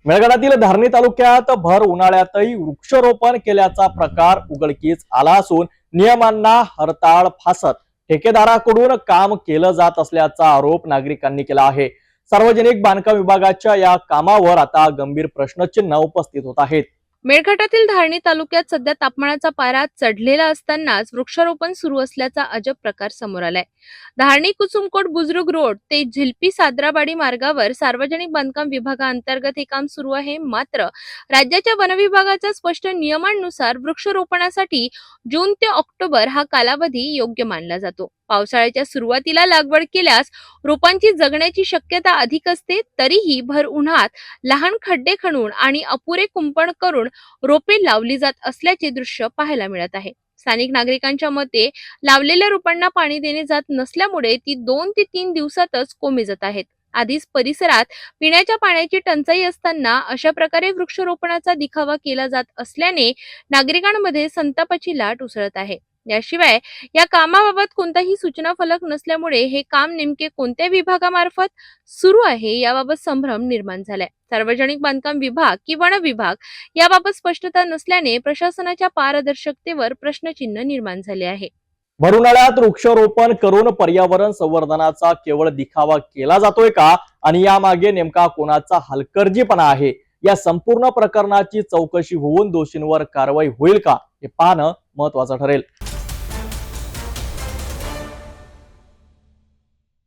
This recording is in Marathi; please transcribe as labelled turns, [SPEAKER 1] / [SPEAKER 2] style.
[SPEAKER 1] मेळघाटातील धारणी तालुक्यात भर उन्हाळ्यातही वृक्षारोपण केल्याचा प्रकार उघडकीस आला असून नियमांना हरताळ फासत ठेकेदाराकडून काम केलं जात असल्याचा आरोप नागरिकांनी केला आहे। सार्वजनिक बांधकाम विभागाच्या या कामावर आता गंभीर प्रश्नचिन्ह उपस्थित होत आहेत।
[SPEAKER 2] मेळघाटातील धारणी तालुक्यात सध्या तापमानाचा पारा चढलेला असतानाच वृक्षारोपण सुरू असल्याचा अजब प्रकार समोर आलाय। धारणी कुसुमकोट बुजुर्ग रोड ते झिलपी साद्राबाडी मार्गावर सार्वजनिक बांधकाम विभागाअंतर्गत हे काम सुरू आहे। मात्र राज्याच्या वन विभागाच्या स्पष्ट नियमांनुसार वृक्षारोपणासाठी जून ते ऑक्टोबर हा कालावधी योग्य मानला जातो। पावसाळ्याच्या सुरुवातीला लागवड केल्यास रोपांची जगण्याची शक्यता अधिक असते, तरीही भर उन्हात लहान खड्डे खणून आणि अपुरे कुंपण करून रोपे लावली जात असल्याचे दृश्य पाहायला मिळत आहे। स्थानिक नागरिकांच्या मते लावलेल्या रोपांना पाणी देणे जात नसल्यामुळे ती 2 ते 3 दिवसातच कोमे जात आहेत। आधीच परिसरात पिण्याच्या पाण्याची टंचाई असताना अशा प्रकारे वृक्षारोपणाचा दिखावा केला जात असल्याने नागरिकांमध्ये संतापाची लाट उसळत आहे। याशिवाय या कामाबाबत कोणताही सूचना फलक नसल्यामुळे हे काम नेमके कोणत्या विभागामार्फत सुरू आहे याबाबत संभ्रम निर्माण झालाय। सार्वजनिक बांधकाम विभाग की वन विभाग याबाबत स्पष्टता नसल्याने प्रशासनाच्या पारदर्शकतेवर प्रश्नचिन्ह निर्माण झाले आहे।
[SPEAKER 1] भर उन्हाळ्यात वृक्षारोपण करून पर्यावरण संवर्धनाचा केवळ दिखावा केला जातोय का आणि यामागे नेमका कोणाचा हलगर्जीपणा आहे? या संपूर्ण प्रकरणाची चौकशी होऊन दोषींवर कारवाई होईल का हे पाहणं महत्त्वाचं ठरेल।